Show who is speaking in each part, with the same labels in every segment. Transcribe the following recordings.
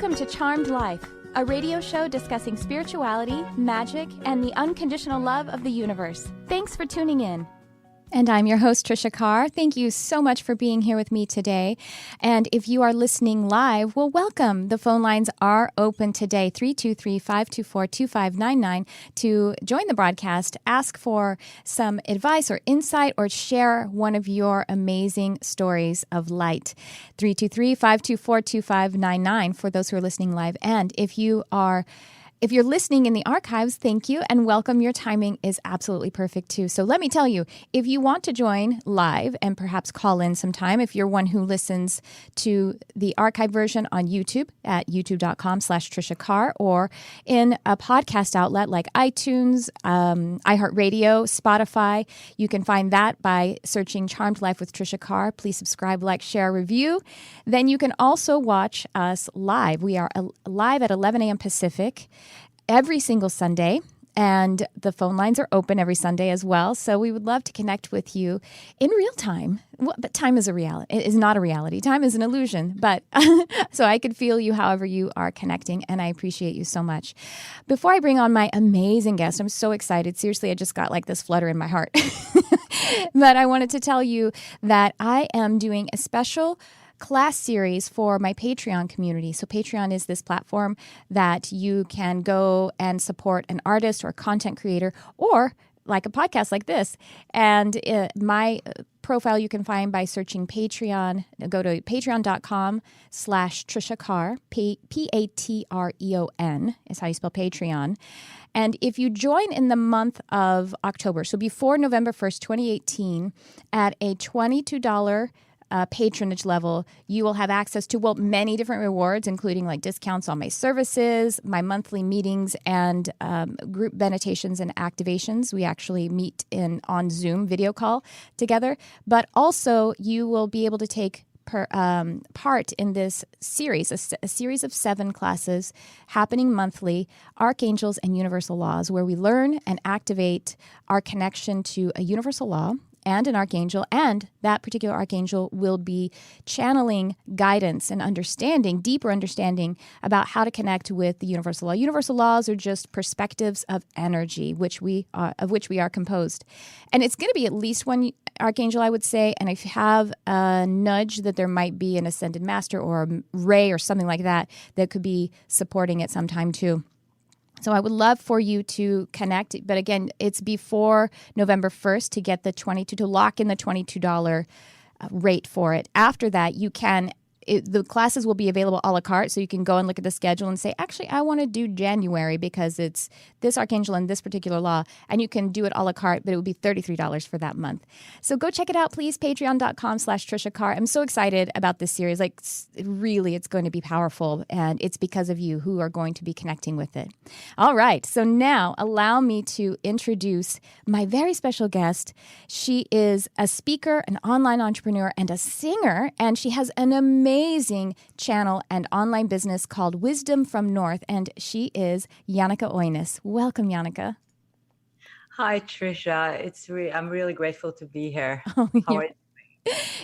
Speaker 1: Welcome to Charmed Life, a radio show discussing spirituality, magic, and the unconditional love of the universe. Thanks for tuning in. And I'm your host, Tricia Carr. Thank you so much for being here with me today. And if you are listening live, well, welcome. The phone lines are open today, 323-524-2599, to join the broadcast, ask for some advice or insight, or share one of your amazing stories of light. 323-524-2599 for those who are listening live. And if you're listening in the archives, thank you and welcome. Your timing is absolutely perfect too. So let me tell you, if you want to join live and perhaps call in sometime, if you're one who listens to the archive version on YouTube at youtube.com/Tricia Carr, or in a podcast outlet like iTunes, iHeartRadio, Spotify, you can find that by searching Charmed Life with Tricia Carr. Please subscribe, like, share, review. Then you can also watch us live. We are live at 11 a.m. Pacific every single Sunday, and the phone lines are open every Sunday as well. So we would love to connect with you in real time. Well, but time is a reality. It is not a reality. Time is an illusion. But so I could feel you however you are connecting, and I appreciate you so much. Before I bring on my amazing guest, I'm so excited. Seriously, I just got like this flutter in my heart. But I wanted to tell you that I am doing a special class series for my Patreon community. So Patreon is this platform that you can go and support an artist or content creator, or like a podcast like this. And my profile you can find by searching Patreon. Go to patreon.com/Tricia Carr, Patreon is how you spell Patreon. And if you join in the month of October, so before November 1st, 2018, at a $22 patronage level, you will have access to, well, many different rewards, including like discounts on my services, my monthly meetings, and group meditations and activations. We actually meet on Zoom video call together. But also, you will be able to take part in this series, a series of 7 classes happening monthly, Archangels and Universal Laws, where we learn and activate our connection to a universal law and an archangel, and that particular archangel will be channeling guidance and understanding, deeper understanding about how to connect with the universal law. Universal laws are just perspectives of energy, of which we are composed. And it's going to be at least one archangel, I would say, and if you have a nudge that there might be an ascended master or a ray or something like that could be supporting it sometime too. So I would love for you to connect, but again, it's before November 1st to lock in the $22 rate for it. After that, the classes will be available a la carte, so you can go and look at the schedule and say, actually, I want to do January because it's this archangel and this particular law, and you can do it a la carte, but it would be $33 for that month. So go check it out, please, patreon.com/Tricia Carr. I'm so excited about this series. Like, really, it's going to be powerful, and it's because of you who are going to be connecting with it. All right, so now allow me to introduce my very special guest. She is a speaker, an online entrepreneur, and a singer, and she has an amazing channel and online business called Wisdom from North, and she is Jannecke Øinæs. Welcome, Jannecke.
Speaker 2: Hi, Tricia. I'm really grateful to be here.
Speaker 1: Oh,
Speaker 2: How are you?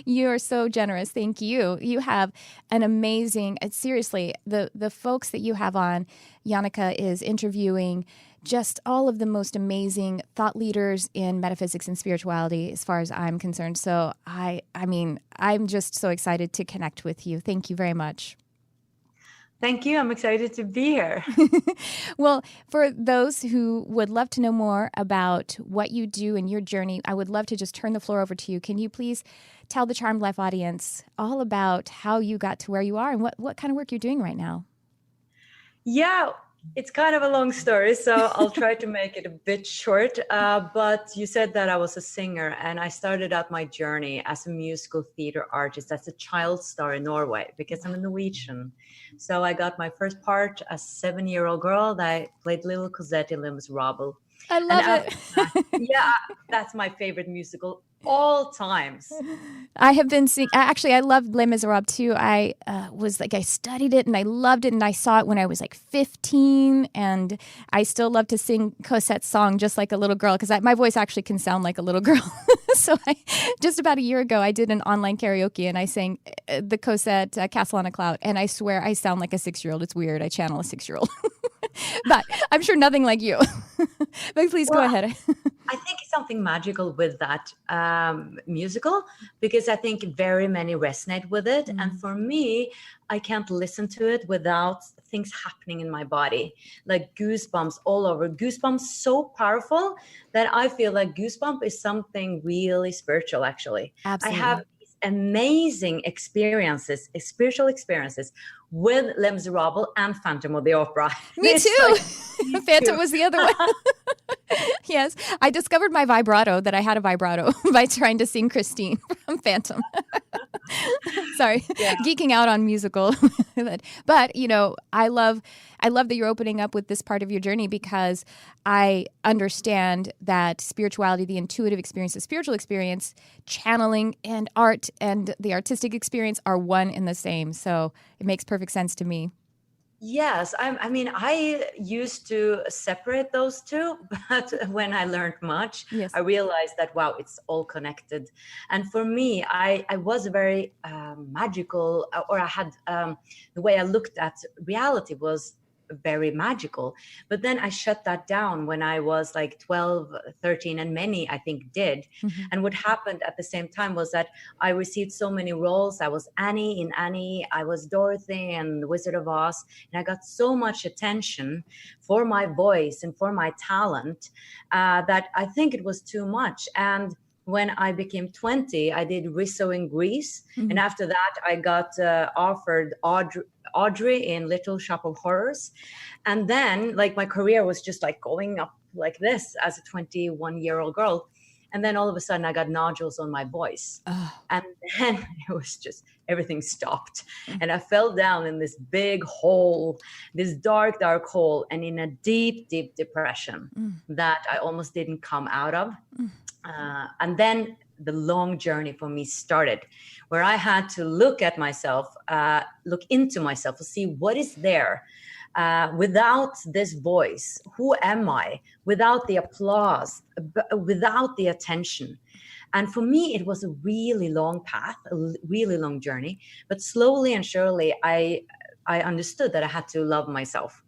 Speaker 1: You are so generous. Thank you. You have an amazing, seriously, the folks that you have on, Jannecke is interviewing just all of the most amazing thought leaders in metaphysics and spirituality as far as I'm concerned. So I mean, I'm just so excited to connect with you. Thank you very much.
Speaker 2: Thank you. I'm excited to be here.
Speaker 1: Well, for those who would love to know more about what you do and your journey, I would love to just turn the floor over to you. Can you please tell the Charmed Life audience all about how you got to where you are and what kind of work you're doing right now?
Speaker 2: Yeah, it's kind of a long story, so I'll try to make it a bit short. But you said that I was a singer, and I started out my journey as a musical theater artist, as a child star in Norway, because I'm a Norwegian. So I got my first part as a 7-year-old girl that I played little Cosette in Les Miserables.
Speaker 1: I love it.
Speaker 2: Yeah, that's my favorite musical all times.
Speaker 1: I have been seeing, actually, I loved Les Miserables too. I studied it and I loved it, and I saw it when I was like 15, and I still love to sing Cosette's song just like a little girl, because my voice actually can sound like a little girl. So just about a year ago, I did an online karaoke and I sang the Cosette Castle on a Cloud, and I swear I sound like a 6-year-old. It's weird. I channel a 6-year-old. But I'm sure nothing like you. But please go ahead.
Speaker 2: I think it's something magical with that musical, because I think very many resonate with it. Mm-hmm. And for me, I can't listen to it without things happening in my body, like goosebumps all over. Goosebumps so powerful that I feel like goosebump is something really spiritual, actually.
Speaker 1: Absolutely.
Speaker 2: I have these amazing experiences, spiritual experiences with Les Miserables and Phantom of the Opera.
Speaker 1: Me too. Phantom was the other one. Yes. I discovered my vibrato, that I had a vibrato, by trying to sing Christine from Phantom. Sorry. Yeah. Geeking out on musical. But, you know, I love that you're opening up with this part of your journey, because I understand that spirituality, the intuitive experience, the spiritual experience, channeling, and art and the artistic experience are one and the same. So it makes perfect sense to me.
Speaker 2: Yes, I mean, I used to separate those two, but when I learned much, yes, I realized that, wow, it's all connected. And for me, I was very magical, or I had the way I looked at reality was very magical. But then I shut that down when I was like 12, 13, and many, I think, did. Mm-hmm. And what happened at the same time was that I received so many roles. I was Annie in Annie, I was Dorothy and the Wizard of Oz, and I got so much attention for my voice and for my talent that I think it was too much. And when I became 20, I did Rizzo in Greece. Mm-hmm. And after that, I got offered Audrey in Little Shop of Horrors. And then, like, my career was just like going up like this as a 21-year-old girl. And then all of a sudden I got nodules on my voice. And then it was just, everything stopped. And I fell down in this big hole, this dark, dark hole, and in a deep, deep depression that I almost didn't come out of. And then the long journey for me started, where I had to look at myself, look into myself to see what is there. Without this voice, who am I? Without the applause, without the attention. And for me, it was a really long path, a really long journey. But slowly and surely, I understood that I had to love myself.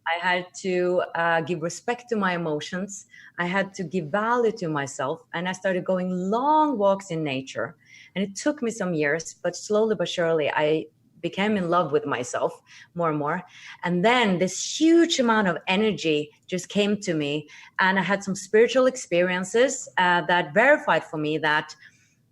Speaker 2: I had to give respect to my emotions. I had to give value to myself. And I started going long walks in nature. And it took me some years, but slowly but surely, I became in love with myself more and more. And then this huge amount of energy just came to me. And I had some spiritual experiences that verified for me that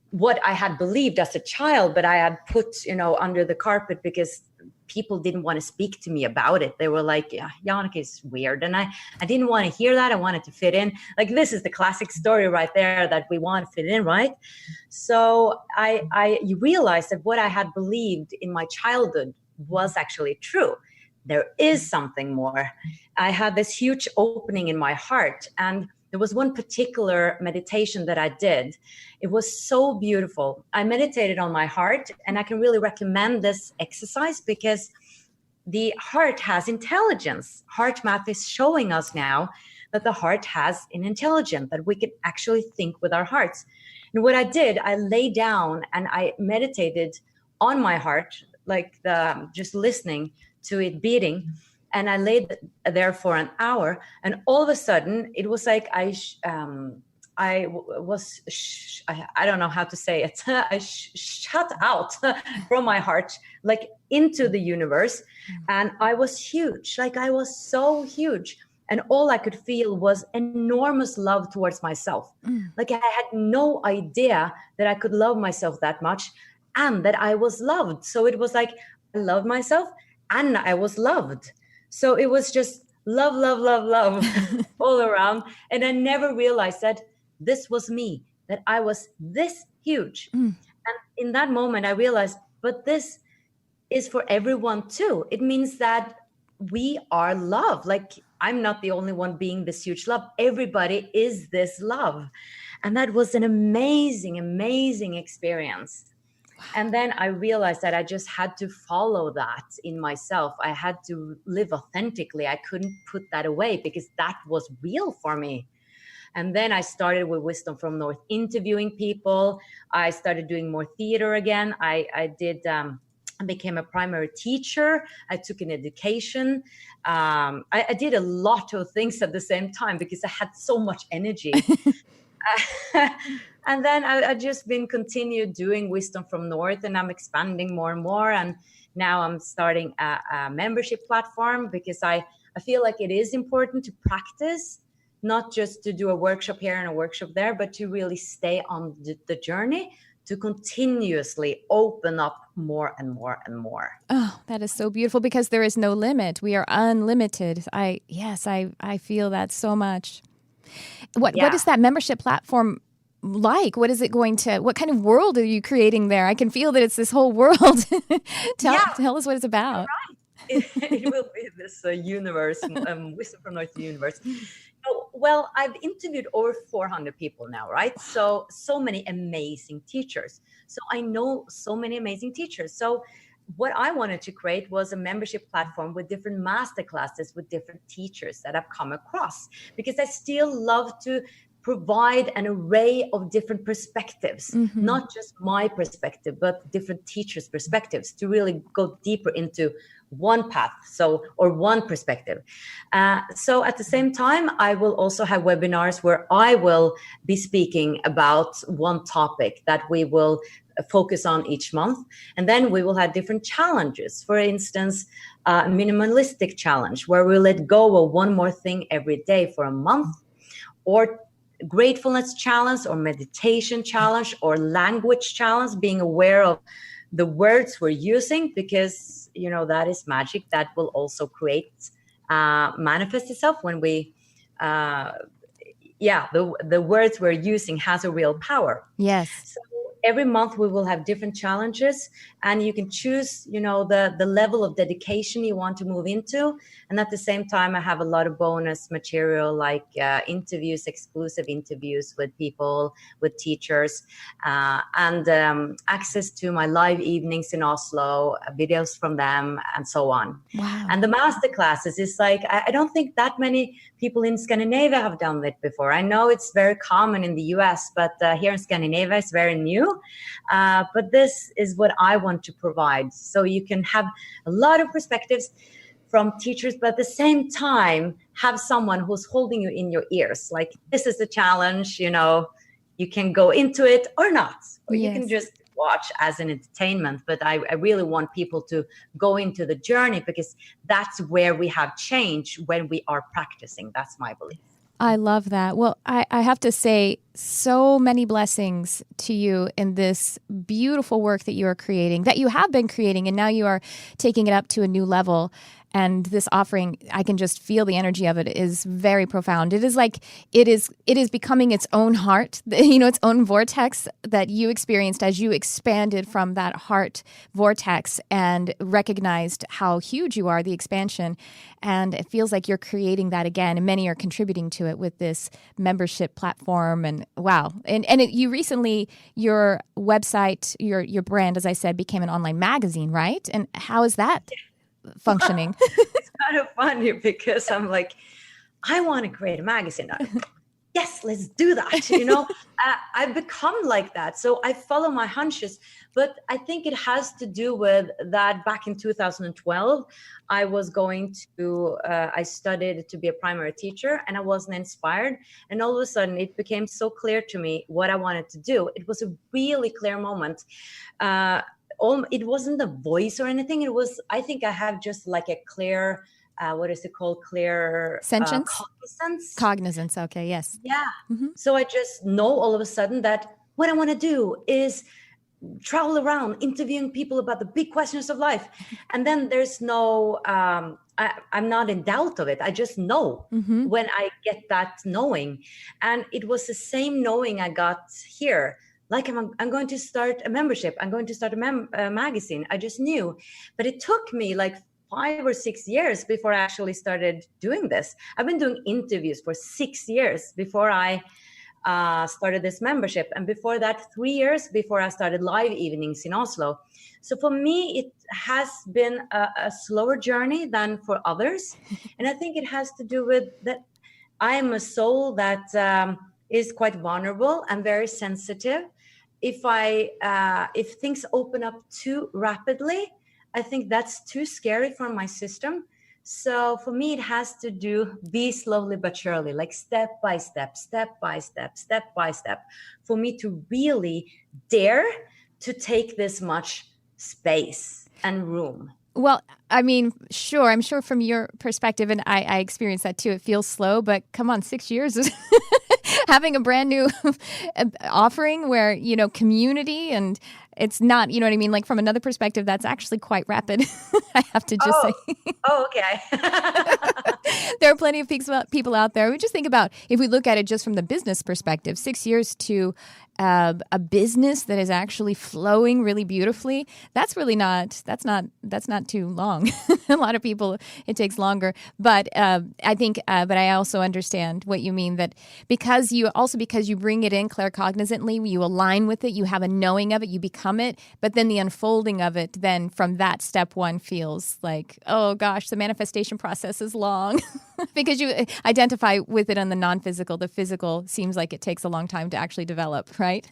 Speaker 2: what I had believed as a child, but I had put, under the carpet because people didn't want to speak to me about it. They were like, yeah, Jannecke is weird. And I didn't want to hear that. I wanted to fit in. Like, this is the classic story right there, that we want to fit in, right? So I realized that what I had believed in my childhood was actually true. There is something more. I had this huge opening in my heart. And there was one particular meditation that I did. It was so beautiful. I meditated on my heart, and I can really recommend this exercise because the heart has intelligence. Heart math is showing us now that the heart has an intelligence, that we can actually think with our hearts. And what I did, I lay down and I meditated on my heart, like just listening to it beating. And I laid there for an hour, and all of a sudden it was like I don't know how to say it. I shut out from my heart, like into the universe, and I was huge. Like, I was so huge, and all I could feel was enormous love towards myself. Like, I had no idea that I could love myself that much, and that I was loved. So it was like I loved myself, and I was loved. So it was just love, love, love, love all around. And I never realized that this was me, that I was this huge. And in that moment, I realized, but this is for everyone too. It means that we are love. Like, I'm not the only one being this huge love. Everybody is this love. And that was an amazing, amazing experience. And then I realized that I just had to follow that in myself. I had to live authentically. I couldn't put that away because that was real for me. And then I started with Wisdom from North, interviewing people. I started doing more theater again. I became a primary teacher. I took an education. I did a lot of things at the same time because I had so much energy. And then I just been continued doing Wisdom from North, and I'm expanding more and more. And now I'm starting a membership platform because I feel like it is important to practice, not just to do a workshop here and a workshop there, but to really stay on the journey to continuously open up more and more and more.
Speaker 1: Oh, that is so beautiful, because there is no limit. We are unlimited. I feel that so much. What is that membership platform like? What is it what kind of world are you creating there? I can feel that it's this whole world. Tell us what it's about.
Speaker 2: Right. It will be this universe, Wisdom from North universe. Well, I've interviewed over 400 people now, right? So many amazing teachers. So I know so many amazing teachers. So what I wanted to create was a membership platform with different masterclasses with different teachers that I've come across, because I still love to provide an array of different perspectives, not just my perspective, but different teachers' perspectives, to really go deeper into one path, or one perspective. So at the same time, I will also have webinars where I will be speaking about one topic that we will focus on each month. And then we will have different challenges. For instance, a minimalistic challenge where we let go of one more thing every day for a month, or gratefulness challenge, or meditation challenge, or language challenge, being aware of the words we're using, because that is magic that will also manifest itself when we the words we're using has a real power.
Speaker 1: Yes.
Speaker 2: So every month we will have different challenges, and you can choose, the level of dedication you want to move into. And at the same time, I have a lot of bonus material, like interviews, exclusive interviews with people, with teachers, and access to my live evenings in Oslo, videos from them, and so on.
Speaker 1: Wow.
Speaker 2: And the masterclasses is like, I don't think that many people in Scandinavia have done it before. I know it's very common in the US, but here in Scandinavia, it's very new. But this is what I want to provide. So you can have a lot of perspectives from teachers, but at the same time, have someone who's holding you in your ears. Like, this is the challenge, you can go into it or not, or you can just watch as an entertainment. But I really want people to go into the journey, because that's where we have change when we are practicing. That's my belief.
Speaker 1: I love that. Well, I have to say, so many blessings to you in this beautiful work that you are creating, that you have been creating, and now you are taking it up to a new level. And this offering, I can just feel the energy of it is very profound. It is like it is becoming its own heart, its own vortex that you experienced as you expanded from that heart vortex and recognized how huge you are, the expansion. And it feels like you're creating that again, and many are contributing to it with this membership platform. And wow. And you recently, your website, your brand, as I said, became an online magazine, right? And how is that functioning?
Speaker 2: It's kind of funny, because I'm like, I want to create a magazine. Yes, let's do that. I've become like that. So I follow my hunches, but I think it has to do with that. Back in 2012, I was I studied to be a primary teacher, and I wasn't inspired. And all of a sudden it became so clear to me what I wanted to do. It was a really clear moment. It wasn't a voice or anything. It was, I think I have just like a clear, what is it called? Clear
Speaker 1: sentience?
Speaker 2: Cognizance.
Speaker 1: Cognizance. Okay. Yes.
Speaker 2: Yeah. Mm-hmm. So I just know all of a sudden that what I want to do is travel around interviewing people about the big questions of life. And then there's no, I'm not in doubt of it. I just know when I get that knowing. And it was the same knowing I got here. Like, I'm going to start a membership. I'm going to start a magazine. I just knew. But it took me like 5 or 6 years before I actually started doing this. I've been doing interviews for 6 years before I started this membership. And before that, 3 years before I started live evenings in Oslo. So for me, it has been a slower journey than for others. And I think it has to do with that I am a soul that is quite vulnerable and very sensitive. If things open up too rapidly, I think that's too scary for my system. So for me, it has to be slowly but surely, like step by step, step by step, step by step, for me to really dare to take this much space and room.
Speaker 1: Well, I mean, sure. I'm sure from your perspective, and I experience that too. It feels slow, but come on, 6 years is having a brand new offering where, community, and it's not, you know what I mean? Like from another perspective, that's actually quite rapid. I have to just say.
Speaker 2: Oh, okay.
Speaker 1: There are plenty of people out there. We just think about, if we look at it just from the business perspective, 6 years to a business that is actually flowing really beautifully. That's not too long. A lot of people, it takes longer. But but I also understand what you mean, that because you bring it in claircognizantly, you align with it, you have a knowing of it, you become it. But then the unfolding of it, then from that step one feels like, oh gosh, the manifestation process is long because you identify with it on the non-physical. The physical seems like it takes a long time to actually develop, right?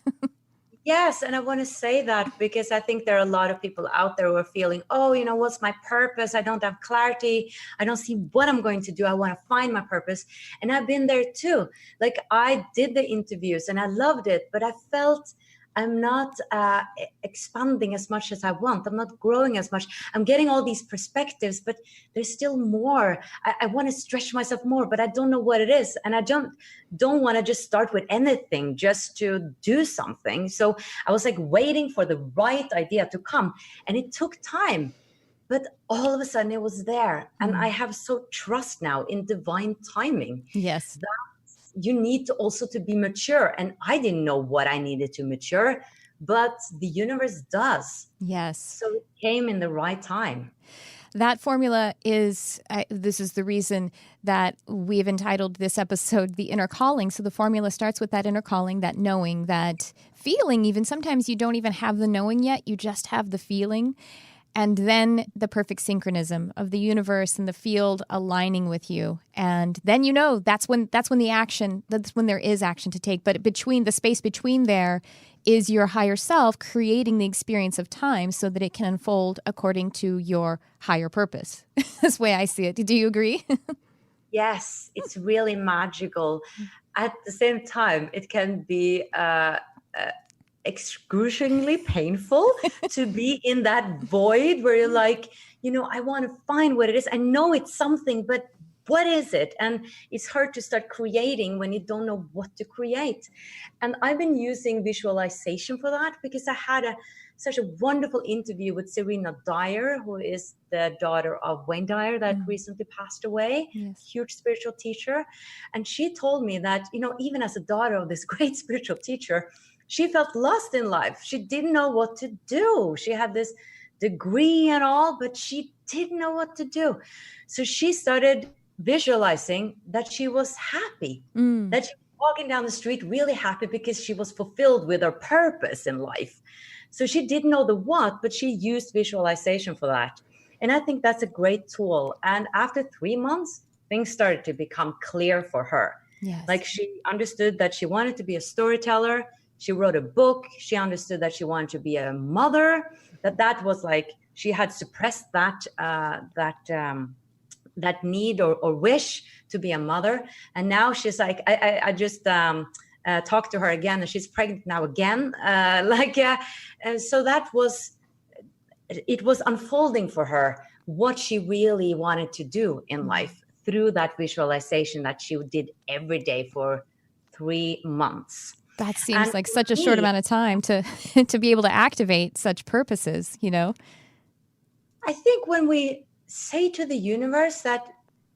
Speaker 2: Yes, and I want to say that because I think there are a lot of people out there who are feeling, oh, what's my purpose? I don't have clarity. I don't see what I'm going to do. I want to find my purpose. And I've been there too. Like I did the interviews and I loved it, but I felt I'm not expanding as much as I want. I'm not growing as much. I'm getting all these perspectives, but there's still more. I want to stretch myself more, but I don't know what it is. And I don't want to just start with anything just to do something. So I was like waiting for the right idea to come. And it took time. But all of a sudden it was there. And I have so trust now in divine timing.
Speaker 1: Yes.
Speaker 2: You need to also to be mature. And I didn't know what I needed to mature, but the universe does.
Speaker 1: Yes.
Speaker 2: So it came in the right time.
Speaker 1: That formula is, this is the reason that we've entitled this episode, The Inner Calling. So the formula starts with that inner calling, that knowing, that feeling. Even sometimes you don't even have the knowing yet, you just have the feeling. And then the perfect synchronism of the universe and the field aligning with you. And then that's when there is action to take. But between the space between there is your higher self creating the experience of time so that it can unfold according to your higher purpose. That's the way I see it. Do you agree?
Speaker 2: Yes, it's really magical. At the same time, it can be excruciatingly painful to be in that void where you're like, I want to find what it is. I know it's something, but what is it? And it's hard to start creating when you don't know what to create. And I've been using visualization for that because I had such a wonderful interview with Serena Dyer, who is the daughter of Wayne Dyer that recently passed away, huge spiritual teacher. And she told me that, even as a daughter of this great spiritual teacher, she felt lost in life. She didn't know what to do. She had this degree and all, but she didn't know what to do. So she started visualizing that she was happy, that she was walking down the street really happy because she was fulfilled with her purpose in life. So she didn't know the what, but she used visualization for that. And I think that's a great tool. And after 3 months, things started to become clear for her.
Speaker 1: Yes.
Speaker 2: Like she understood that she wanted to be a storyteller. She wrote a book. She understood that she wanted to be a mother, that was like, she had suppressed that need or wish to be a mother. And now she's like, I just talked to her again and she's pregnant now again. So it was unfolding for her what she really wanted to do in life through that visualization that she did every day for 3 months.
Speaker 1: That seems like such a short amount of time to be able to activate such purposes,
Speaker 2: I think when we say to the universe that,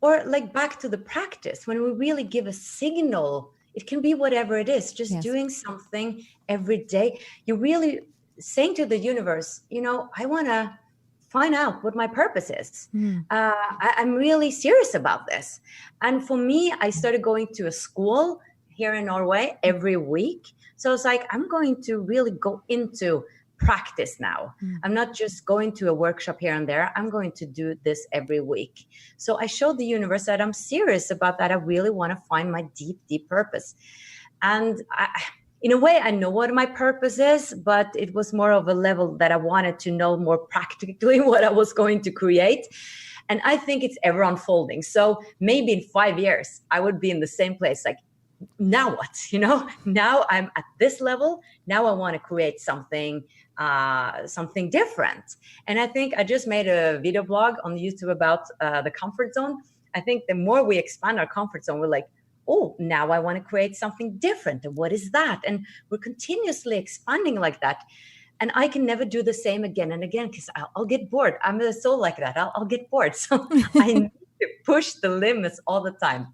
Speaker 2: or like back to the practice, when we really give a signal, it can be whatever it is, just doing something every day. You're really saying to the universe, I want to find out what my purpose is. I'm really serious about this. And for me, I started going to a school here in Norway every week. So it's like, I'm going to really go into practice now. I'm not just going to a workshop here and there. I'm going to do this every week. So I showed the universe that I'm serious about that. I really want to find my deep, deep purpose. And in a way, I know what my purpose is, but it was more of a level that I wanted to know more practically what I was going to create. And I think it's ever unfolding. So maybe in 5 years, I would be in the same place. Like, now what? Now I'm at this level. Now I want to create something different. And I think I just made a video blog on YouTube about the comfort zone. I think the more we expand our comfort zone, we're like, oh, now I want to create something different. And what is that? And we're continuously expanding like that. And I can never do the same again and again because I'll get bored. I'm a soul like that. I'll get bored. So I need to push the limits all the time.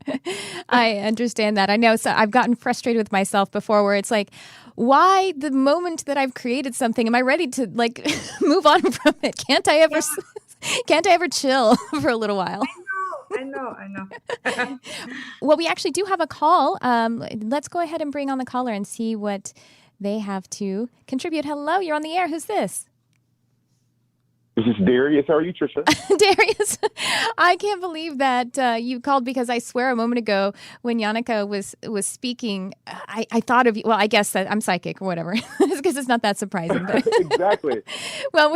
Speaker 1: I understand that. I know. So I've gotten frustrated with myself before where it's like, why the moment that I've created something, am I ready to like move on from it? Can't I ever chill for a little while?
Speaker 2: I know.
Speaker 1: Well, we actually do have a call. Let's go ahead and bring on the caller and see what they have to contribute. Hello, you're on the air. Who's this?
Speaker 3: This is Darius. How are you, Tricia?
Speaker 1: Darius, I can't believe that you called because I swear a moment ago when Jannecke was speaking, I thought of you. Well, I guess that I'm psychic or whatever, because it's not that surprising. But
Speaker 3: Exactly.
Speaker 1: Well,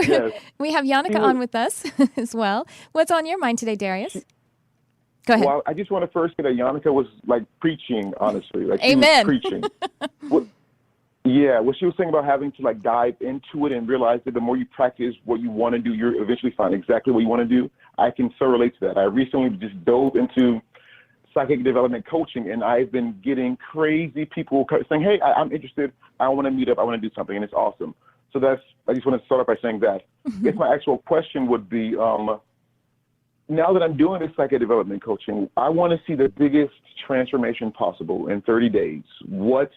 Speaker 1: we have Jannecke on with us as well. What's on your mind today, Darius? Go ahead.
Speaker 3: Well, I just want to first say that Jannecke was like preaching, honestly. Like,
Speaker 1: Amen.
Speaker 3: She was preaching. What she was saying about having to like dive into it and realize that the more you practice what you want to do, you're eventually find exactly what you want to do. I can so relate to that. I recently just dove into psychic development coaching, and I've been getting crazy people saying, hey, I'm interested. I want to meet up. I want to do something, and it's awesome. So I just want to start off by saying that. I guess my actual question would be, now that I'm doing this psychic development coaching, I want to see the biggest transformation possible in 30 days. What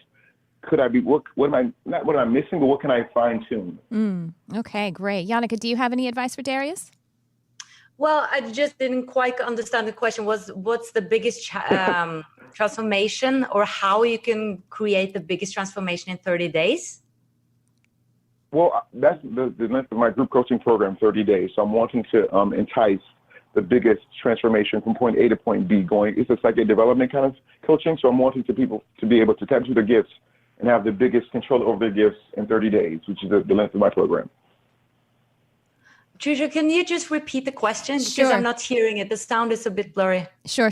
Speaker 3: could I be? What am I missing? But what can I fine tune?
Speaker 1: Okay, great. Jannecke, do you have any advice for Darius?
Speaker 2: Well, I just didn't quite understand the question. What's the biggest transformation, or how you can create the biggest transformation in 30 days?
Speaker 3: Well, that's the length of my group coaching program, 30 days. So I'm wanting to entice the biggest transformation from point A to point B. It's a psychic development kind of coaching. So I'm wanting people to be able to tap into their gifts and have the biggest control over their gifts in 30 days, which is the length of my program.
Speaker 2: Tricia, can you just repeat the question?
Speaker 1: Sure.
Speaker 2: Because I'm not hearing it. The sound is a bit blurry.
Speaker 1: Sure.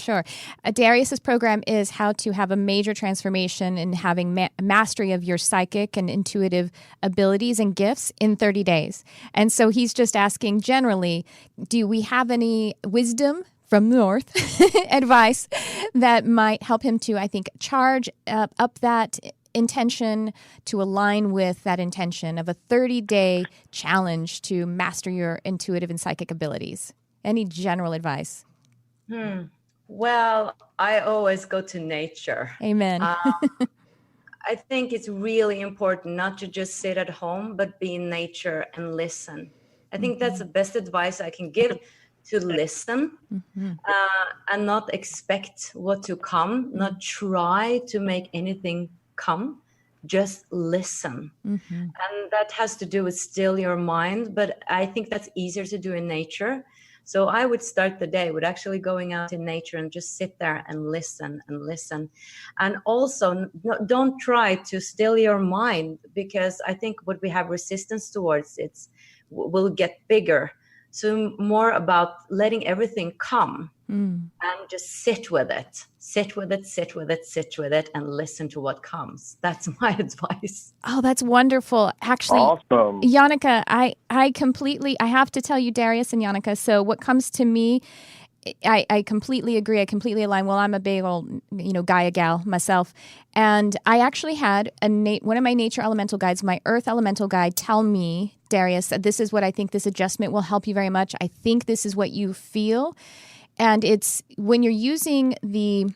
Speaker 1: Darius's program is how to have a major transformation in having mastery of your psychic and intuitive abilities and gifts in 30 days. And so he's just asking generally, do we have any wisdom from the North advice that might help him to, I think, charge up that intention, to align with that intention of a 30-day challenge to master your intuitive and psychic abilities? Any general advice?
Speaker 2: Well, I always go to nature.
Speaker 1: Amen.
Speaker 2: I think it's really important not to just sit at home, but be in nature and listen. I think that's the best advice I can give, to listen and not expect what to come, not try to make anything come, just listen. And that has to do with still your mind, but I think that's easier to do in nature. So I would start the day with actually going out in nature and just sit there and listen and listen. And also don't try to still your mind, because I think what we have resistance towards will get bigger. So more about letting everything come and just sit with it, and listen to what comes. That's my advice.
Speaker 1: Oh, that's wonderful. Actually,
Speaker 3: awesome.
Speaker 1: Jannecke, I have to tell you, Darius and Jannecke, so what comes to me, I completely agree. I completely align. Well, I'm a big old, Gaia gal myself. And I actually had one of my nature elemental guides, my earth elemental guide, tell me, Darius, this is what I think this adjustment will help you very much. I think this is what you feel. And it's when you're using the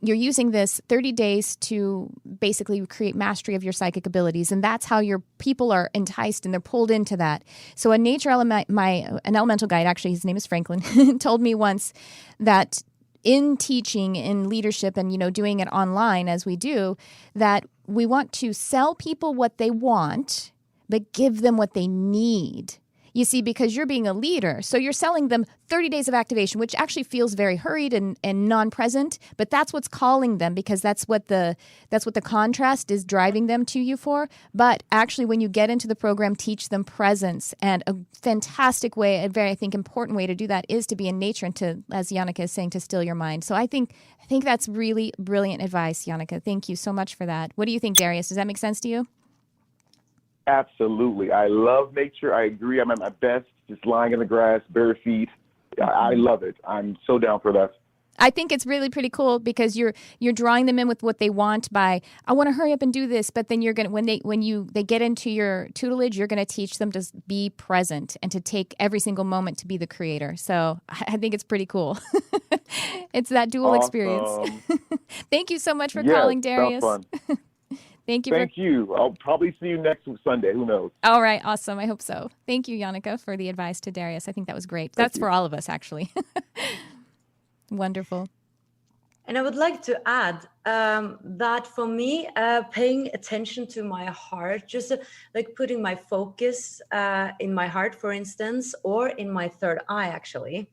Speaker 1: you're using this 30 days to basically create mastery of your psychic abilities. And that's how your people are enticed and they're pulled into that. So a nature element, an elemental guide, actually, his name is Franklin, told me once that in teaching, in leadership, and, doing it online as we do, that we want to sell people what they want, but give them what they need. You see, because you're being a leader, so you're selling them 30 days of activation, which actually feels very hurried and non-present, but that's what's calling them, because that's what the contrast is driving them to you for. But actually, when you get into the program, teach them presence. And a fantastic way, a very, I think, important way to do that is to be in nature and to, as Jannecke is saying, to still your mind. So I think that's really brilliant advice, Jannecke. Thank you so much for that. What do you think, Darius? Does that make sense to you?
Speaker 3: Absolutely. I love nature. I agree. I'm at my best just lying in the grass, bare feet. I love it. I'm so down for that.
Speaker 1: I think it's really pretty cool because you're drawing them in with what they want by, I want to hurry up and do this, but then you're going to, when they get into your tutelage, you're going to teach them to be present and to take every single moment to be the creator. So I think it's pretty cool. It's that dual experience. Thank you so much for calling, Darius.
Speaker 3: Fun.
Speaker 1: Thank you.
Speaker 3: I'll probably see you next Sunday. Who knows?
Speaker 1: All right. Awesome. I hope so. Thank you, Jannecke, for the advice to Darius. I think that was great. That's for all of us, actually. Wonderful.
Speaker 2: And I would like to add that for me, paying attention to my heart, just like putting my focus in my heart, for instance, or in my third eye, actually,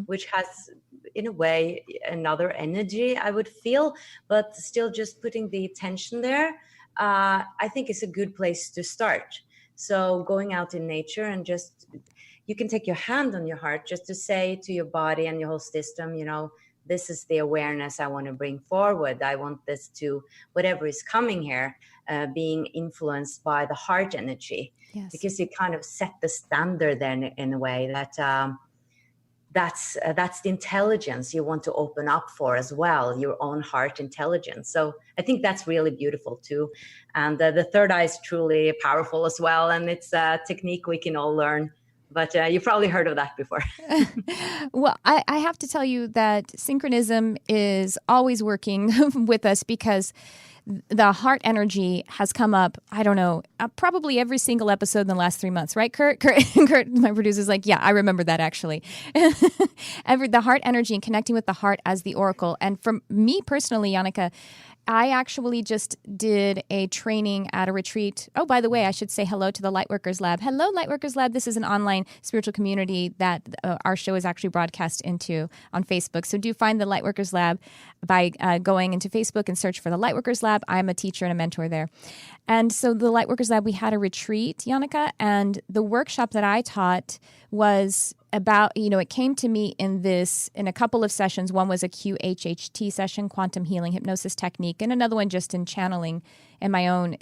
Speaker 2: which has, in a way, another energy, I would feel, but still just putting the attention there, I think is a good place to start. So going out in nature and just, you can take your hand on your heart just to say to your body and your whole system, this is the awareness I want to bring forward. I want this to, whatever is coming here, being influenced by the heart energy. Yes. Because you kind of set the standard then in a way that that's the intelligence you want to open up for as well, your own heart intelligence. So I think that's really beautiful too. And the third eye is truly powerful as well. And it's a technique we can all learn. But you've probably heard of that before.
Speaker 1: Well, I have to tell you that synchronism is always working with us because the heart energy has come up, I don't know, probably every single episode in the last 3 months, right, Kurt? Kurt, my producer's like, yeah, I remember that actually. The heart energy and connecting with the heart as the oracle. And for me personally, Jannecke, I actually just did a training at a retreat. Oh, by the way, I should say hello to the Lightworkers Lab. Hello, Lightworkers Lab. This is an online spiritual community that our show is actually broadcast into on Facebook. So do find the Lightworkers Lab by going into Facebook and search for the Lightworkers Lab. I'm a teacher and a mentor there. And so the Lightworkers Lab, we had a retreat, Jannecke, and the workshop that I taught was about, it came to me in a couple of sessions. One was a QHHT session, quantum healing hypnosis technique, and another one just in channeling in my own,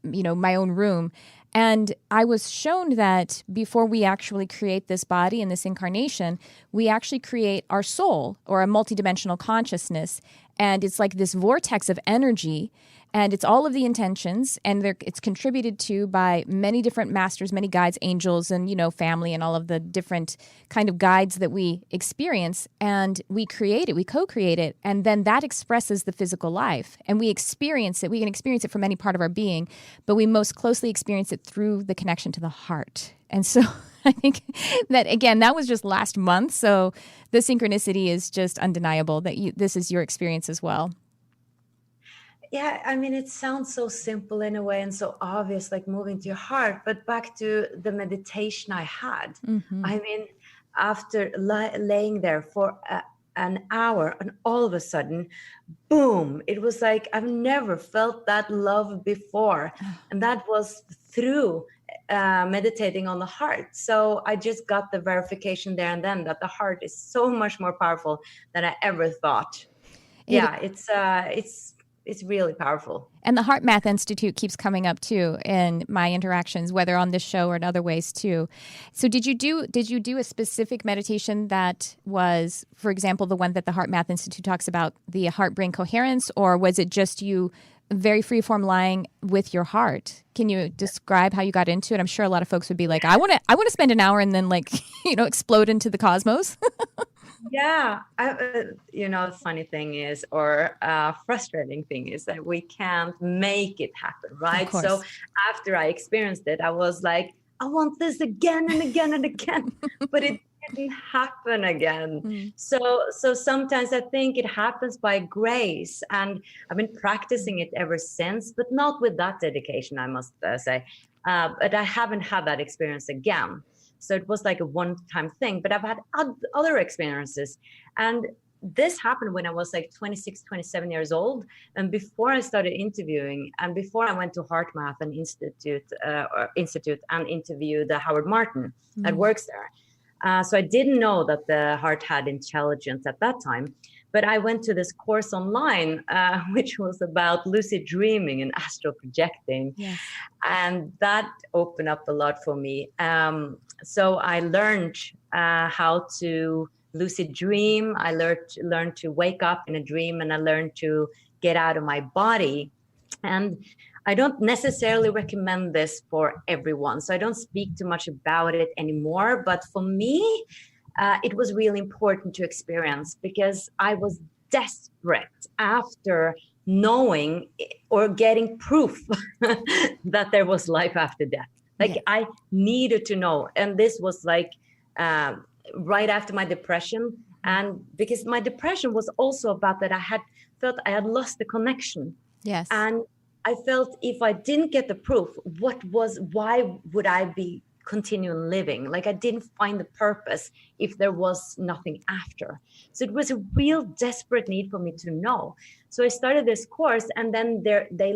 Speaker 1: my own room. And I was shown that before we actually create this body and this incarnation, we actually create our soul or a multidimensional consciousness. And it's like this vortex of energy. And it's all of the intentions, and it's contributed to by many different masters, many guides, angels, and, family, and all of the different kind of guides that we experience. And we create it, we co-create it, and then that expresses the physical life. And we experience it. We can experience it from any part of our being, but we most closely experience it through the connection to the heart. And so I think that, again, that was just last month. So the synchronicity is just undeniable that this is your experience as well.
Speaker 2: Yeah, I mean, it sounds so simple in a way and so obvious, like moving to your heart. But back to the meditation I had, I mean, after laying there for an hour, and all of a sudden, boom, it was like I've never felt that love before. And that was through meditating on the heart. So I just got the verification there and then that the heart is so much more powerful than I ever thought. It's really powerful.
Speaker 1: And the Heart Math Institute keeps coming up too in my interactions, whether on this show or in other ways too. So did you do a specific meditation that was, for example, the one that the Heart Math Institute talks about, the heart-brain coherence, or was it just you very free-form lying with your heart? Can you describe how you got into it? I'm sure a lot of folks would be like, I want to spend an hour and then explode into the cosmos.
Speaker 2: Yeah, funny thing is, or frustrating thing is that we can't make it happen, right? So after I experienced it, I was like, I want this again and again and again, but it didn't happen again. So sometimes I think it happens by grace, and I've been practicing it ever since, but not with that dedication, I must say. But I haven't had that experience again. So it was like a one-time thing, but I've had other experiences. And this happened when I was like 26, 27 years old. And before I started interviewing, and before I went to Heart Math and Institute and interviewed Howard Martin that works there. So I didn't know that the heart had intelligence at that time. But I went to this course online, which was about lucid dreaming and astral projecting. Yes. And that opened up a lot for me. So I learned how to lucid dream. I learned to wake up in a dream, and I learned to get out of my body. And I don't necessarily recommend this for everyone, so I don't speak too much about it anymore. But for me, it was really important to experience, because I was desperate after knowing or getting proof that there was life after death. Like, I needed to know. And this was like right after my depression. And because my depression was also about that, I had felt I had lost the connection. Yes. And I felt if I didn't get the proof, why would I be continuing living? Like, I didn't find the purpose if there was nothing after. So it was a real desperate need for me to know. So I started this course, and then they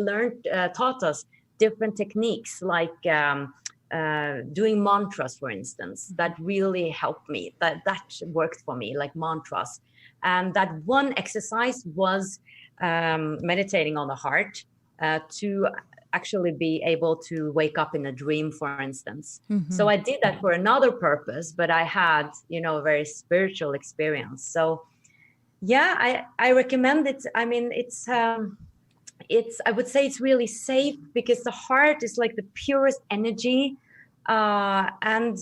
Speaker 2: taught us different techniques, like doing mantras, for instance, that really helped me. That worked for me, like mantras. And that one exercise was meditating on the heart to actually be able to wake up in a dream, for instance. Mm-hmm. So I did that for another purpose, but I had, a very spiritual experience. So yeah, I recommend it. I mean, I would say it's really safe, because the heart is like the purest energy. And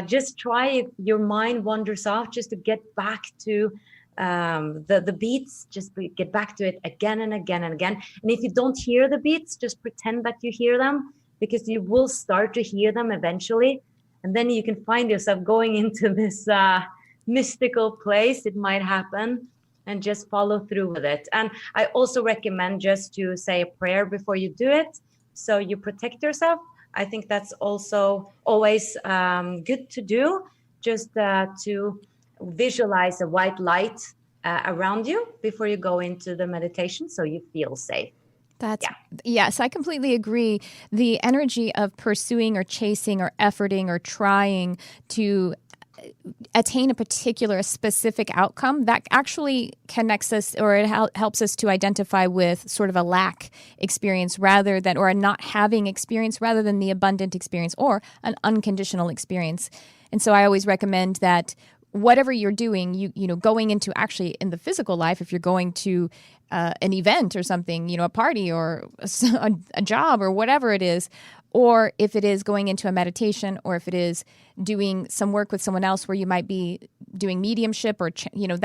Speaker 2: just try, if your mind wanders off, just to get back to the beats, just get back to it again and again and again. And if you don't hear the beats, just pretend that you hear them, because you will start to hear them eventually. And then you can find yourself going into this mystical place. It might happen, and just follow through with it. And I also recommend just to say a prayer before you do it, so you protect yourself. I think that's also always good to do, just to visualize a white light around you before you go into the meditation, so you feel safe.
Speaker 1: Yes, I completely agree. The energy of pursuing or chasing or efforting or trying to attain a specific outcome, that actually connects us, or it helps us to identify with sort of a lack experience or a not having experience, rather than the abundant experience or an unconditional experience. And so I always recommend that whatever you're doing, you know, going into actually in the physical life, if you're going to an event or something, you know, a party or a job or whatever it is, or if it is going into a meditation, or if it is doing some work with someone else where you might be doing mediumship or, you know,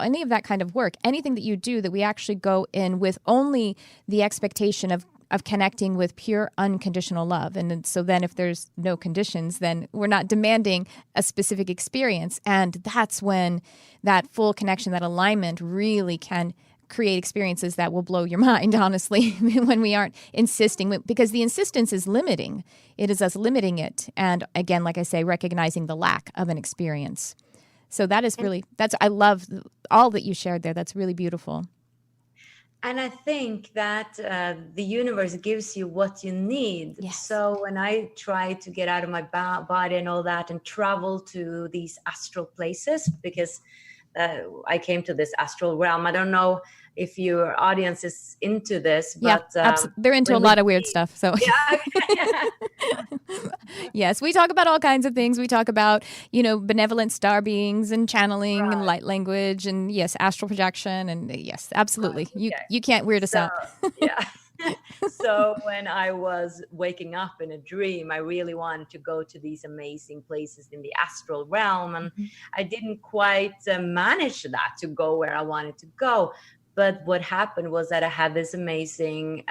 Speaker 1: any of that kind of work, anything that you do, that we actually go in with only the expectation of connecting with pure unconditional love. And so then if there's no conditions, then we're not demanding a specific experience. And that's when that full connection, that alignment really can create experiences that will blow your mind, honestly, when we aren't insisting, because the insistence is limiting. It is us limiting it. And again, like I say, recognizing the lack of an experience. So that is really, I love all that you shared there. That's really beautiful.
Speaker 2: And I think that the universe gives you what you need. Yes. So when I try to get out of my body and all that and travel to these astral places, because I came to this astral realm. I don't know if your audience is into this, but
Speaker 1: they're into a lot of weird stuff. So
Speaker 2: yeah.
Speaker 1: Yes, we talk about all kinds of things. We talk about, you know, benevolent star beings and channeling and light language and yes, astral projection and yes, absolutely. Okay. You can't weird us out.
Speaker 2: Yeah. So when I was waking up in a dream, I really wanted to go to these amazing places in the astral realm. And I didn't quite manage that, to go where I wanted to go. But what happened was that I had this amazing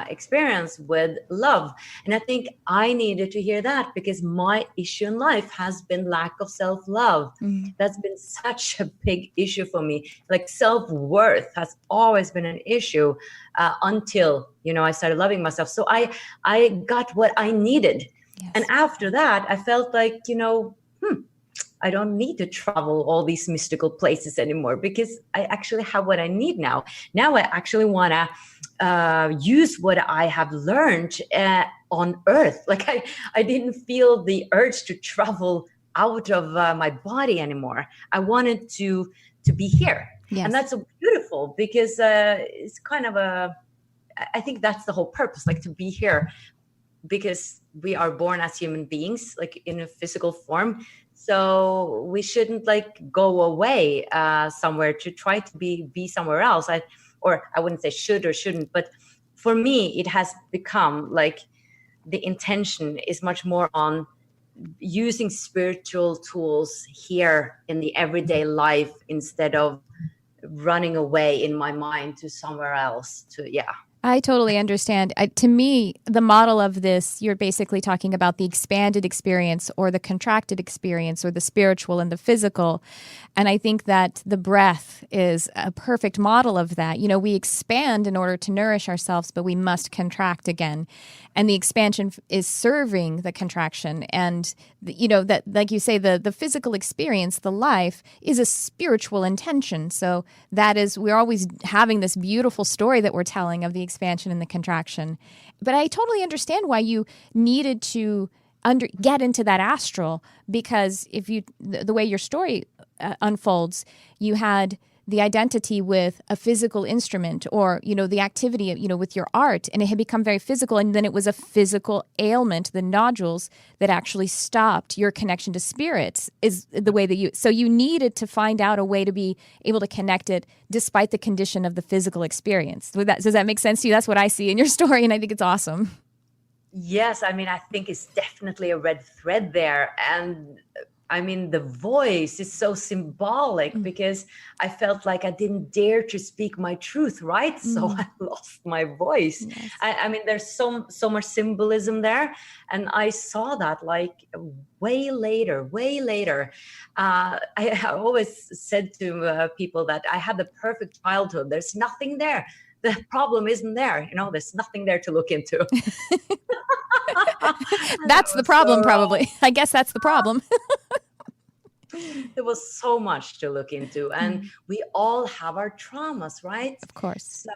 Speaker 2: experience with love. And I think I needed to hear that, because my issue in life has been lack of self-love. That's been such a big issue for me. Like self-worth has always been an issue until, I started loving myself. So I got what I needed. Yes. And after that, I felt like, I don't need to travel all these mystical places anymore, because I actually have what I need now. Now I actually want to use what I have learned on Earth. Like I didn't feel the urge to travel out of my body anymore. I wanted to be here. Yes. And that's so beautiful, because it's kind of I think that's the whole purpose, like to be here, because we are born as human beings, like in a physical form. So we shouldn't like go away somewhere to try to be somewhere else. I wouldn't say should or shouldn't, but for me, it has become like the intention is much more on using spiritual tools here in the everyday life, instead of running away in my mind to somewhere else
Speaker 1: I totally understand. To me, the model of this, you're basically talking about the expanded experience or the contracted experience, or the spiritual and the physical. And I think that the breath is a perfect model of that. We expand in order to nourish ourselves, but we must contract again. And the expansion is serving the contraction. And, that, like you say, the physical experience, the life, is a spiritual intention. So that is, we're always having this beautiful story that we're telling of the expansion and the contraction. But I totally understand why you needed to get into that astral, because if the way your story unfolds, you had the identity with a physical instrument, or, the activity, with your art, and it had become very physical. And then it was a physical ailment, the nodules, that actually stopped your connection to spirits, is the way that so you needed to find out a way to be able to connect it despite the condition of the physical experience. Does that make sense to you? That's what I see in your story, and I think it's awesome.
Speaker 2: Yes, I think it's definitely a red thread there. And the voice is so symbolic, because I felt like I didn't dare to speak my truth, right? So I lost my voice. Yes. There's so much symbolism there. And I saw that like way later. I always said to people that I had the perfect childhood. There's nothing there. The problem isn't there. There's nothing there to look into.
Speaker 1: That's the problem, probably. I guess that's the problem.
Speaker 2: There was so much to look into, and we all have our traumas, right?
Speaker 1: Of course.
Speaker 2: So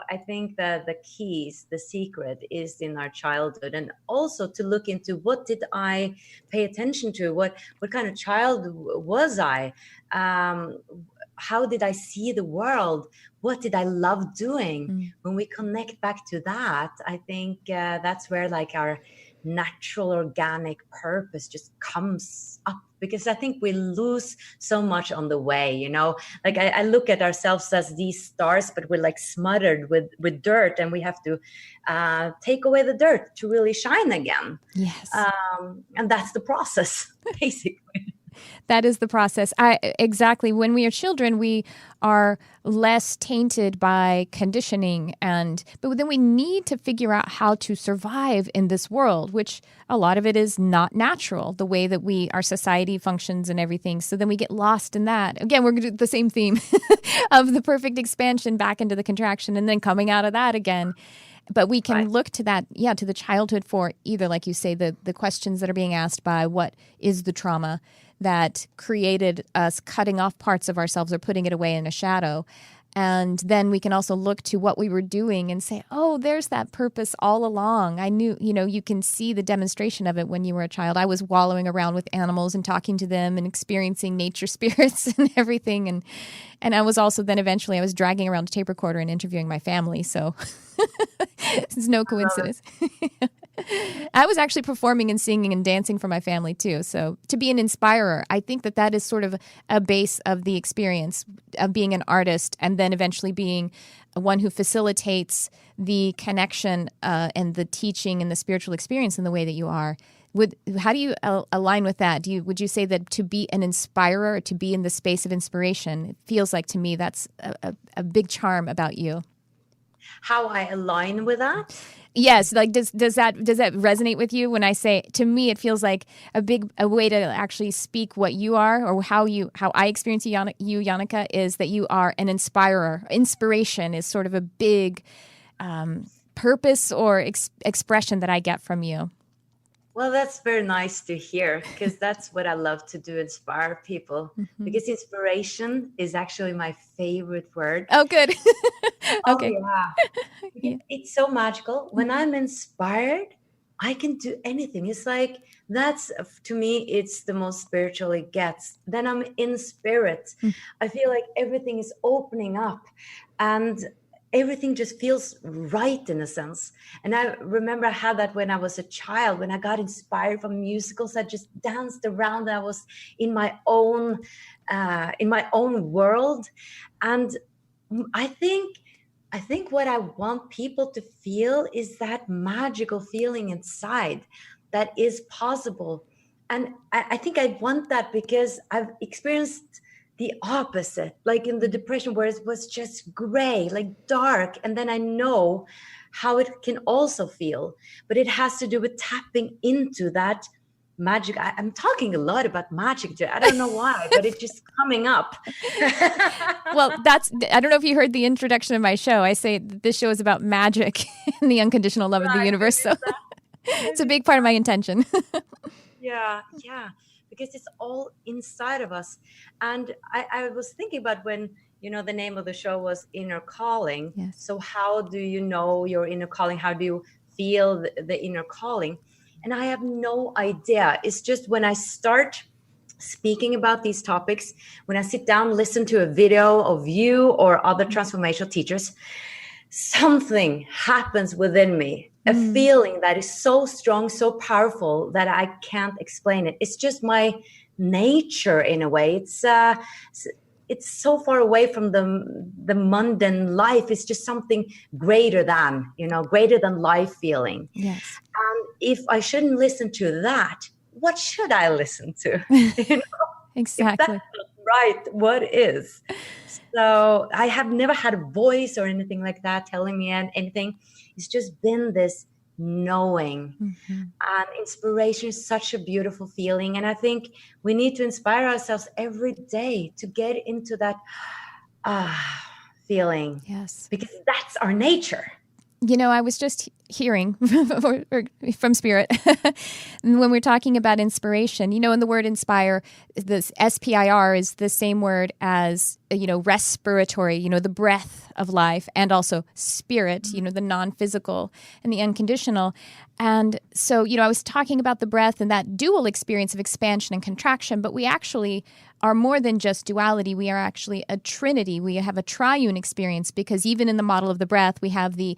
Speaker 2: I think that the secret is in our childhood, and also to look into what did I pay attention to? What kind of child was I? How did I see the world? What did I love doing? When we connect back to that, I think that's where like our natural organic purpose just comes up, because I think we lose so much on the way, like I look at ourselves as these stars, but we're like smothered with dirt, and we have to take away the dirt to really shine again.
Speaker 1: Yes.
Speaker 2: And that's the process, basically.
Speaker 1: That is the process. Exactly. When we are children, we are less tainted by conditioning, but then we need to figure out how to survive in this world, which a lot of it is not natural, the way that our society functions and everything. So then we get lost in that. Again, we're going to do the same theme of the perfect expansion back into the contraction, and then coming out of that again. But we can look to that, to the childhood for either, like you say, the questions that are being asked by what is the trauma that created us cutting off parts of ourselves or putting it away in a shadow. And then we can also look to what we were doing and say, oh, there's that purpose all along. I knew, you can see the demonstration of it when you were a child. I was wallowing around with animals and talking to them and experiencing nature spirits and everything. And I was also then eventually I was dragging around a tape recorder and interviewing my family. So it's no coincidence. I was actually performing and singing and dancing for my family too. So to be an inspirer, I think that is sort of a base of the experience of being an artist, and then eventually being one who facilitates the connection and the teaching and the spiritual experience in the way that you are. How do you align with that? Would you say that to be an inspirer, to be in the space of inspiration, it feels like to me that's a big charm about you?
Speaker 2: How I align with that?
Speaker 1: Yes, like does that resonate with you when I say, to me it feels like a way to actually speak what you are, or how I experience you, Jannecke, is that you are an inspirer. Inspiration is sort of a big purpose or expression that I get from you.
Speaker 2: Well, that's very nice to hear, because that's what I love to do, inspire people. Mm-hmm. Because inspiration is actually my favorite word.
Speaker 1: Oh, good. Okay.
Speaker 2: Oh, yeah. It's so magical. When I'm inspired, I can do anything. It's like, to me, it's the most spiritual it gets. Then I'm in spirit. I feel like everything is opening up, and everything just feels right in a sense. And I remember I had that when I was a child, when I got inspired from musicals. I just danced around. I was in my own world. And I think what I want people to feel is that magical feeling inside that is possible. And I think I want that because I've experienced the opposite, like in the depression, where it was just gray, like dark. And then I know how it can also feel, but it has to do with tapping into that magic. I'm talking a lot about magic today. I don't know why, but it's just coming up.
Speaker 1: Well, I don't know if you heard the introduction of my show. I say this show is about magic and the unconditional love of the universe. So it's a big part of my intention.
Speaker 2: Yeah. Because it's all inside of us. And I was thinking about when, the name of the show was Inner Calling.
Speaker 1: Yes.
Speaker 2: So how do you know your inner calling? How do you feel the inner calling? And I have no idea. It's just when I start speaking about these topics, when I sit down, listen to a video of you or other transformational teachers, something happens within me. A feeling that is so strong, so powerful that I can't explain it. It's just my nature in a way. It's so far away from the mundane life. It's just something greater than life feeling.
Speaker 1: Yes.
Speaker 2: And if I shouldn't listen to that, what should I listen to?
Speaker 1: Exactly.
Speaker 2: If that's not right, what is? So I have never had a voice or anything like that telling me anything. It's just been this knowing. Mm-hmm. And inspiration is such a beautiful feeling. And I think we need to inspire ourselves every day to get into that feeling.
Speaker 1: Yes.
Speaker 2: Because that's our nature.
Speaker 1: I was just hearing from Spirit when we're talking about inspiration, in the word inspire, this SPIR is the same word as, respiratory, the breath of life, and also spirit, the non-physical and the unconditional. And so, I was talking about the breath and that dual experience of expansion and contraction, but we actually are more than just duality. We are actually a trinity. We have a triune experience, because even in the model of the breath, we have the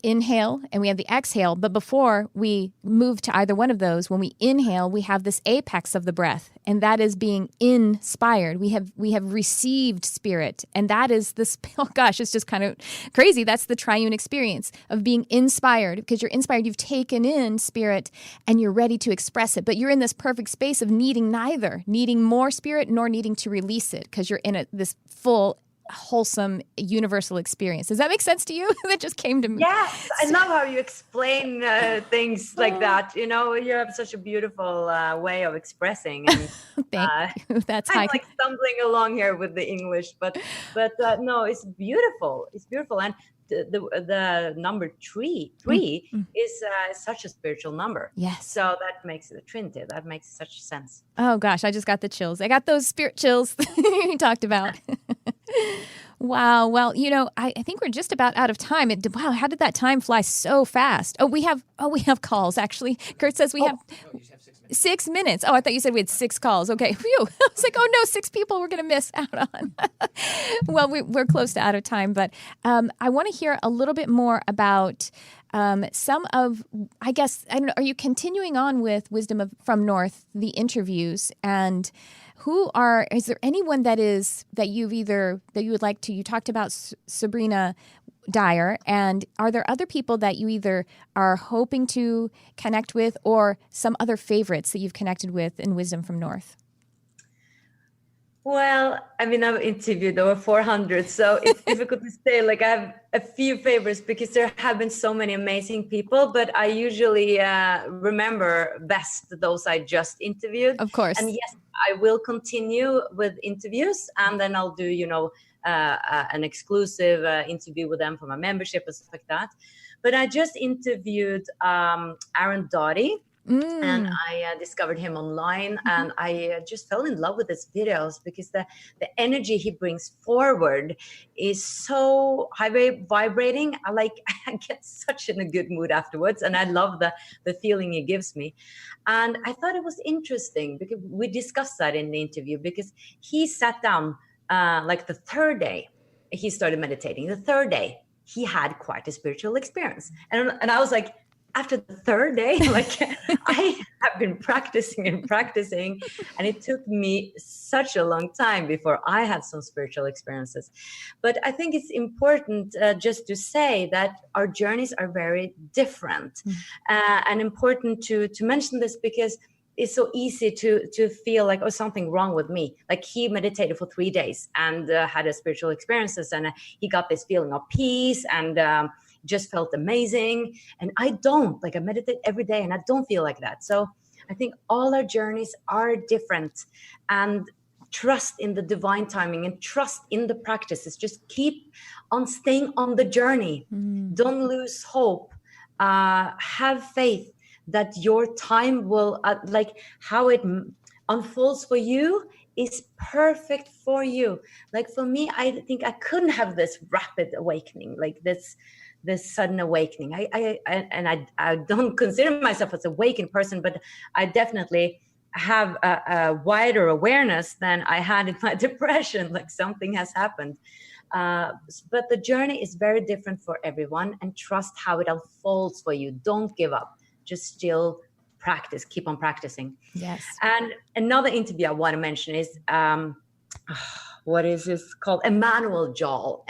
Speaker 1: inhale and we have the exhale. But before we move to either one of those, when we inhale, we have this apex of the breath, and that is being inspired. We have received spirit, and that is this. Oh gosh, it's just kind of crazy. That's the triune experience of being inspired, because you're inspired. You've taken in spirit, and you're ready to express it. But you're in this perfect space of needing neither, needing more spirit nor needing to release it, because you're in this full, wholesome, universal experience. Does that make sense to you? That just came to me.
Speaker 2: Yes, I love how you explain things like that. You have such a beautiful way of expressing. And,
Speaker 1: Thank you. That's
Speaker 2: I'm like stumbling along here with the English, but no, it's beautiful. It's beautiful, and the number three is such a spiritual number.
Speaker 1: Yes.
Speaker 2: So that makes it a trinity. That makes such sense.
Speaker 1: Oh gosh, I just got the chills. I got those spirit chills you talked about. Wow. Well, I think we're just about out of time. Wow, how did that time fly so fast? Oh, we have calls, actually. Kurt says we have 6 minutes. Oh, I thought you said we had 6 calls. Okay. Phew. I was like, oh no, 6 people we're going to miss out on. Well, we're close to out of time, but I want to hear a little bit more about some of, I guess, I don't know, are you continuing on with Wisdom from North, the interviews, and is there anyone that you would like to, you talked about Sabrina Dyer, and are there other people that you either are hoping to connect with or some other favorites that you've connected with in Wisdom from North?
Speaker 2: Well, I mean, I've interviewed over 400, so it's difficult to say. Like, I have a few favorites because there have been so many amazing people, but I usually remember best those I just interviewed.
Speaker 1: Of course.
Speaker 2: And yes, I will continue with interviews, and then I'll do, an exclusive interview with them for my membership and stuff like that. But I just interviewed Aaron Doughty. And I discovered him online, and I just fell in love with his videos because the energy he brings forward is so high vibrating. I get such in a good mood afterwards, and I love the feeling he gives me. And I thought it was interesting because we discussed that in the interview, because he sat down the third day he started meditating. The third day he had quite a spiritual experience, and I was like, after the third day, I have been practicing, and it took me such a long time before I had some spiritual experiences. But I think it's important just to say that our journeys are very different, and important to mention this because it's so easy to feel like, oh, something wrong with me. Like, he meditated for 3 days and had a spiritual experiences, and he got this feeling of peace and just felt amazing. And I don't. I meditate every day and I don't feel like that. So I think all our journeys are different, and trust in the divine timing and trust in the practices. Just keep on staying on the journey. Don't lose hope. Have faith that your time will, how it unfolds for you is perfect for you. Like, for me, I think I couldn't have this rapid awakening, like this sudden awakening. I don't consider myself as an awakened person, but I definitely have a wider awareness than I had in my depression. Like, something has happened. But the journey is very different for everyone, and trust how it unfolds for you. Don't give up. Just still practice. Keep on practicing.
Speaker 1: Yes.
Speaker 2: And another interview I want to mention is, what is this called? Emmanuel Jal.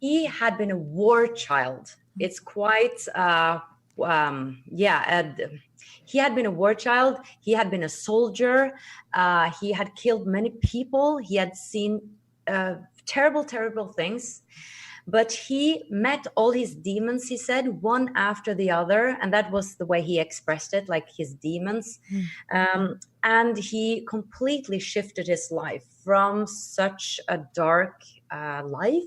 Speaker 2: He had been a war child. It's quite, he had been a war child. He had been a soldier. He had killed many people. He had seen terrible, terrible things. But he met all his demons, he said, one after the other. And that was the way he expressed it, like his demons. And he completely shifted his life from such a dark life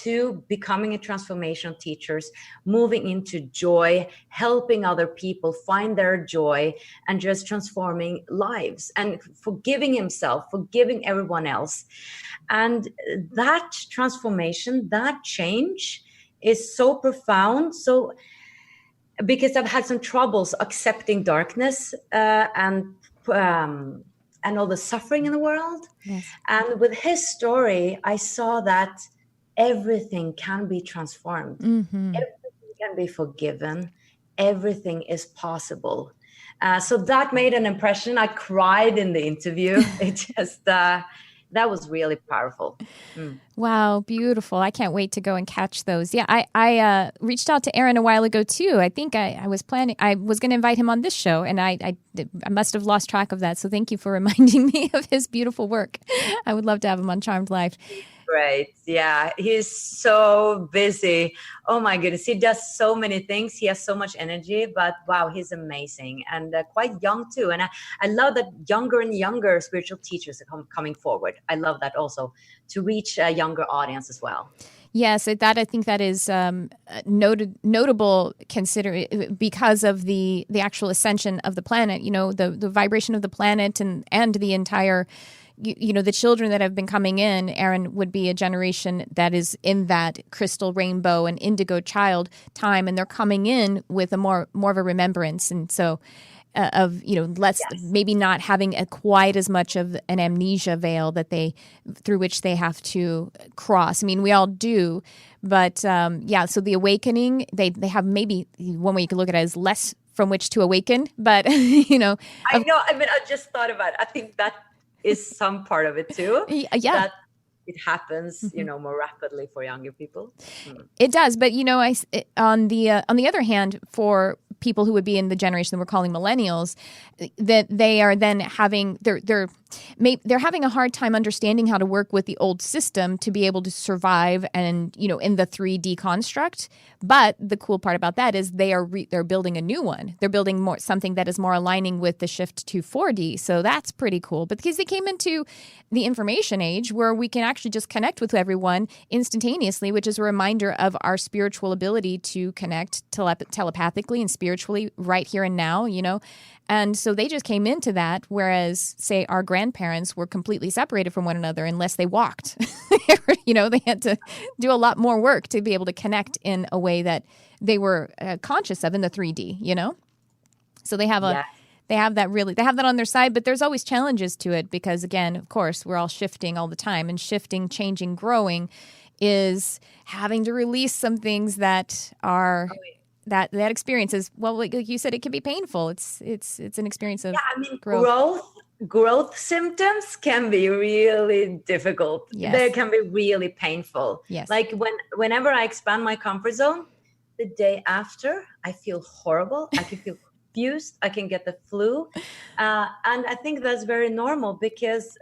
Speaker 2: to becoming a transformational teacher, moving into joy, helping other people find their joy, and just transforming lives and forgiving himself, forgiving everyone else. And that transformation, that change is so profound. So, because I've had some troubles accepting darkness and all the suffering in the world. Yes. And with his story, I saw that everything can be transformed. Everything can be forgiven. Everything is possible. So that made an impression. I cried in the interview. It just, that was really powerful.
Speaker 1: Wow, beautiful. I can't wait to go and catch those. Yeah, I reached out to Aaron a while ago too. I think I was planning, I was going to invite him on this show, and I must have lost track of that. So thank you for reminding me of his beautiful work. I would love to have him on Charmed Life.
Speaker 2: Great. Yeah, he's so busy. Oh my goodness. He does so many things. He has so much energy, but wow, he's amazing, and quite young too. And I love that younger and younger spiritual teachers are coming forward. I love that also, to reach a younger audience as well.
Speaker 1: Yes, that I think that is notable because of the actual ascension of the planet, the vibration of the planet and the entire, the children that have been coming in. Aaron would be a generation that is in that crystal rainbow and indigo child time, and they're coming in with a more of a remembrance. And so less, maybe not having quite as much of an amnesia veil through which they have to cross. I mean, we all do, but so the awakening, they have, maybe one way you can look at it is less from which to awaken, but
Speaker 2: I know. I mean, I just thought about it. I think that is some part of it too.
Speaker 1: Yeah.
Speaker 2: That it happens, more rapidly for younger people.
Speaker 1: It does, but on the other hand, for people who would be in the generation that we're calling millennials, that they are then having they're having a hard time understanding how to work with the old system to be able to survive and in the 3D construct. But the cool part about that is they're building a new one. They're building something that is more aligning with the shift to 4D. So that's pretty cool. But because they came into the information age where we can actually just connect with everyone instantaneously, which is a reminder of our spiritual ability to connect telepathically and spiritually right here and now, And so they just came into that, whereas, say, our grandparents were completely separated from one another unless they walked. They had to do a lot more work to be able to connect in a way that they were conscious of in the 3D, So they have they have that on their side, but there's always challenges to it because, again, of course, we're all shifting all the time, and shifting, changing, growing is having to release some things that are... That experience is, well, like you said, it can be painful. It's an experience of
Speaker 2: growth symptoms can be really difficult.
Speaker 1: Yes.
Speaker 2: They can be really painful.
Speaker 1: Yes.
Speaker 2: Like whenever I expand my comfort zone, the day after I feel horrible. I can feel confused. I can get the flu. And I think that's very normal because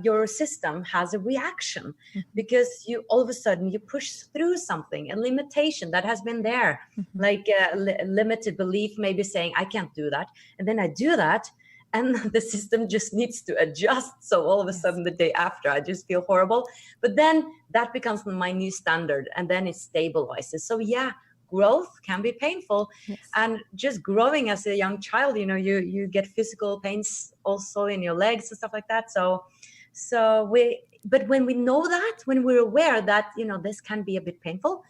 Speaker 2: your system has a reaction because you all of a sudden you push through something, a limitation that has been there, like a limited belief, maybe saying, I can't do that. And then I do that. And the system just needs to adjust. So all of a sudden the day after, I just feel horrible. But then that becomes my new standard and then it stabilizes. So growth can be painful.
Speaker 1: Yes.
Speaker 2: And just growing as a young child, you get physical pains also in your legs and stuff like that. But when we know that, when we're aware that, this can be a bit painful,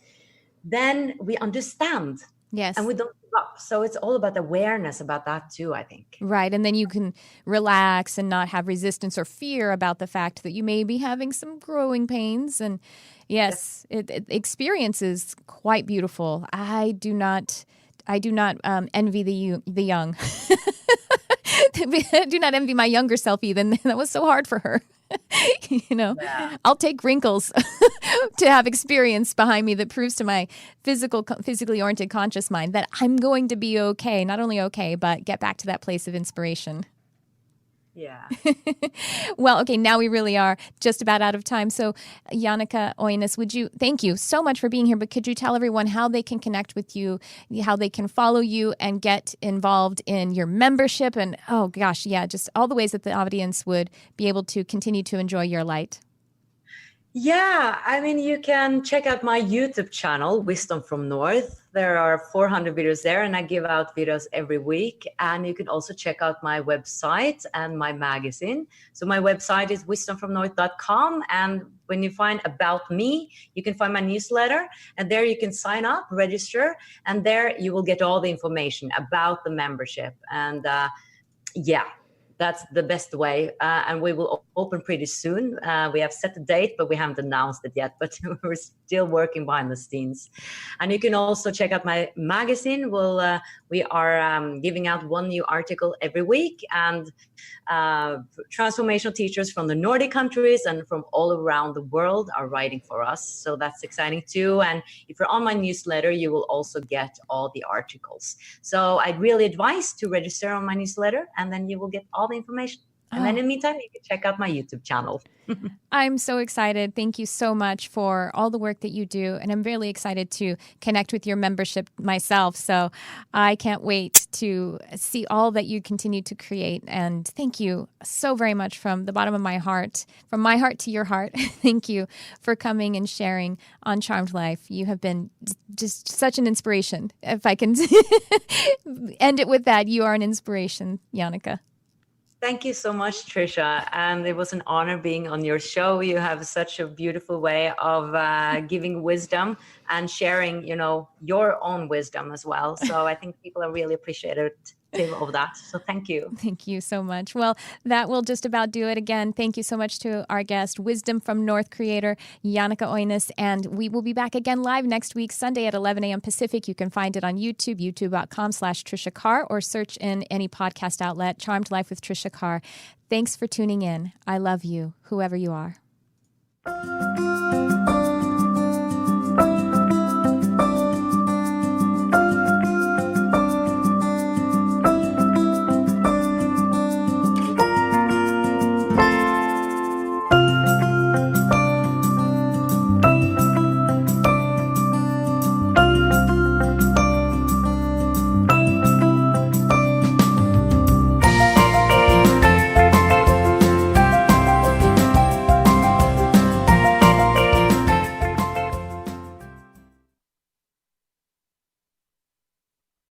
Speaker 2: then we understand.
Speaker 1: Yes.
Speaker 2: And we don't give up. So it's all about awareness about that too, I think.
Speaker 1: Right. And then you can relax and not have resistance or fear about the fact that you may be having some growing pains. And yes, experience is quite beautiful. I do not envy the young. I do not envy my younger self even. That was so hard for her. I'll take wrinkles to have experience behind me that proves to my physically oriented conscious mind that I'm going to be okay, not only okay, but get back to that place of inspiration.
Speaker 2: Yeah.
Speaker 1: Well, okay, now we really are just about out of time. So, Jannecke, Øinæs, thank you so much for being here, but could you tell everyone how they can connect with you, how they can follow you and get involved in your membership and, just all the ways that the audience would be able to continue to enjoy your light?
Speaker 2: Yeah, I mean, you can check out my YouTube channel, Wisdom from North. There are 400 videos there, and I give out videos every week. And you can also check out my website and my magazine. So my website is wisdomfromnorth.com. And when you find About Me, you can find my newsletter. And there you can sign up, register. And there you will get all the information about the membership. And that's the best way. And we will open pretty soon. We have set the date, but we haven't announced it yet. But we're still working behind the scenes. And you can also check out my magazine. We are giving out one new article every week. And transformational teachers from the Nordic countries and from all around the world are writing for us. So that's exciting too. And if you're on my newsletter, you will also get all the articles. So I'd really advise to register on my newsletter, and then you will get all the information. And then in the meantime, you can check out my YouTube channel.
Speaker 1: I'm so excited. Thank you so much for all the work that you do. And I'm really excited to connect with your membership myself. So I can't wait to see all that you continue to create. And thank you so very much from the bottom of my heart, from my heart to your heart. Thank you for coming and sharing on Charmed Life. You have been just such an inspiration. If I can end it with that, you are an inspiration, Jannecke.
Speaker 2: Thank you so much, Tricia. And it was an honor being on your show. You have such a beautiful way of giving wisdom and sharing, your own wisdom as well. So I think people are really appreciated of that. So thank you.
Speaker 1: Thank you so much. Well, that will just about do it. Again, thank you so much to our guest, Wisdom from North creator, Jannecke Øinæs. And we will be back again live next week, Sunday at 11 a.m. Pacific. You can find it on YouTube, youtube.com/Tricia Carr, or search in any podcast outlet, Charmed Life with Tricia Carr. Thanks for tuning in. I love you, whoever you are.